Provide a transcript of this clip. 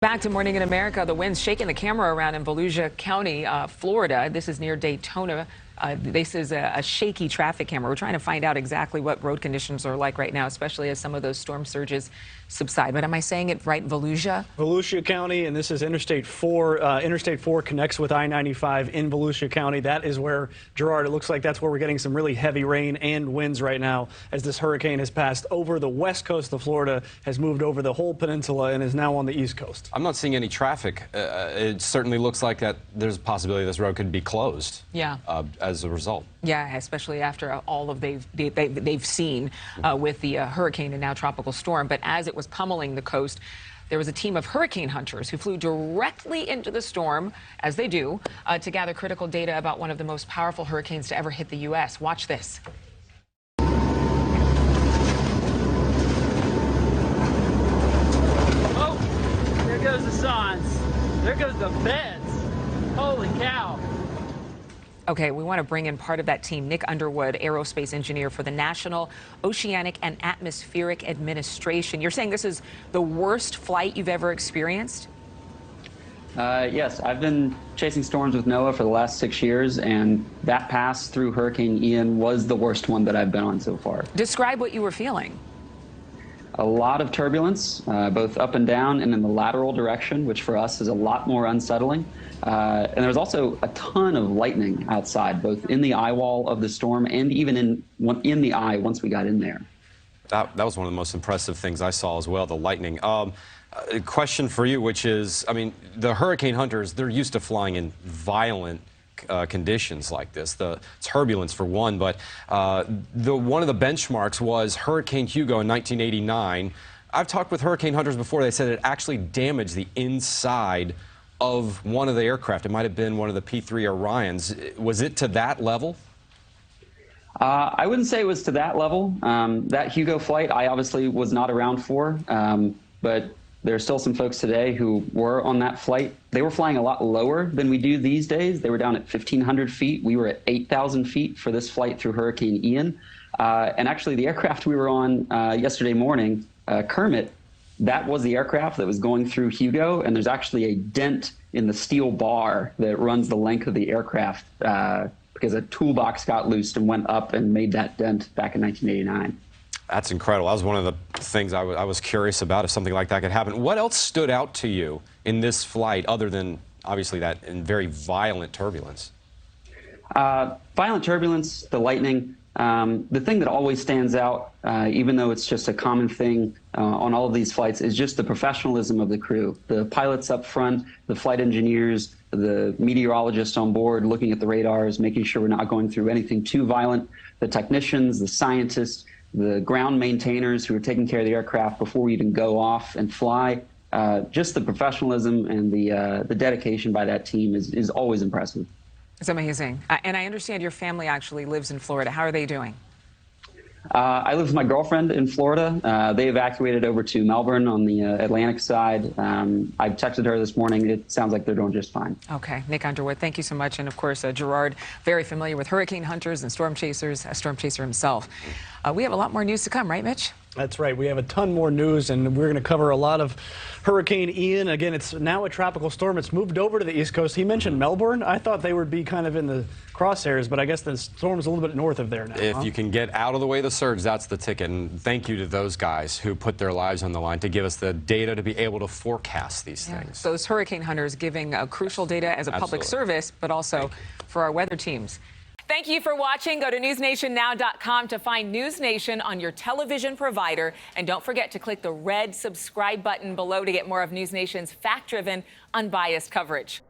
Back to Morning in America. The wind's shaking the camera around in Volusia County, Florida. This is near Daytona. This is a shaky traffic camera. We're trying to find out exactly what road conditions are like right now, especially as some of those storm surges subside. But am I saying it right, Volusia? Volusia County, and this is Interstate 4. Interstate 4 connects with I-95 in Volusia County. That is where, Gerard, it looks like that's where we're getting some really heavy rain and winds right now as this hurricane has passed over the west coast of Florida, has moved over the whole peninsula, and is now on the east coast. I'm not seeing any traffic. It certainly looks like that there's a possibility this road could be closed. Yeah. As a result. Yeah, especially after all of they've seen with the hurricane and now tropical storm. But as it was pummeling the coast, there was a team of hurricane hunters who flew directly into the storm, as they do, to gather critical data about one of the most powerful hurricanes to ever hit the U.S. Watch this. Oh, there goes the signs. There goes the beds. Holy cow. Okay, we want to bring in part of that team, Nick Underwood, aerospace engineer for the National Oceanic and Atmospheric Administration. You're saying this is the worst flight you've ever experienced? Yes, I've been chasing storms with NOAA for the last 6 years, and that pass through Hurricane Ian was the worst one that I've been on so far. Describe what you were feeling. A lot of turbulence, both up and down and in the lateral direction, which for us is a lot more unsettling. And there was also a ton of lightning outside, both in the eye wall of the storm and even in the eye once we got in there. That was one of the most impressive things I saw as well, the lightning. A question for you, which is, I mean, the hurricane hunters, they're used to flying in violent conditions like this, the turbulence for one, but one of the benchmarks was Hurricane Hugo in 1989. I've talked with hurricane hunters before. They said it actually damaged the inside of one of the aircraft. It might have been one of the P-3 Orions. Was it to that level? I wouldn't say it was to that level. That Hugo flight, I obviously was not around for, but there are still some folks today who were on that flight. They were flying a lot lower than we do these days. They were down at 1,500 feet. We were at 8,000 feet for this flight through Hurricane Ian. And actually, the aircraft we were on yesterday morning, Kermit, that was the aircraft that was going through Hugo, and there's actually a dent in the steel bar that runs the length of the aircraft because a toolbox got loosed and went up and made that dent back in 1989. That's incredible. That was one of the things I was curious about, if something like that could happen. What else stood out to you in this flight other than, obviously, that very violent turbulence? Violent turbulence, the lightning. The thing that always stands out, even though it's just a common thing on all of these flights, is just the professionalism of the crew. The pilots up front, the flight engineers, the meteorologists on board looking at the radars, making sure we're not going through anything too violent, the technicians, the scientists, the ground maintainers who are taking care of the aircraft before we even go off and fly. Just the professionalism and the dedication by that team is always impressive. It's amazing. And I understand your family actually lives in Florida. How are they doing? I live with my girlfriend in Florida. They evacuated over to Melbourne on the Atlantic side. I texted her this morning. It sounds like they're doing just fine. Okay. Nick Underwood, thank you so much. And, of course, Gerard, very familiar with hurricane hunters and storm chasers, a storm chaser himself. We have a lot more news to come, right, Mitch? That's right. We have a ton more news, and we're going to cover a lot of Hurricane Ian. Again, it's now a tropical storm. It's moved over to the East Coast. He mentioned Melbourne. I thought they would be kind of in the crosshairs, but I guess the storm's a little bit north of there now. If you can get out of the way of the surge, that's the ticket. And thank you to those guys who put their lives on the line to give us the data to be able to forecast these things. Those hurricane hunters giving crucial data as a public service, but also for our weather teams. Thank you for watching. Go to newsnationnow.com to find NewsNation on your television provider. And don't forget to click the red subscribe button below to get more of NewsNation's fact-driven, unbiased coverage.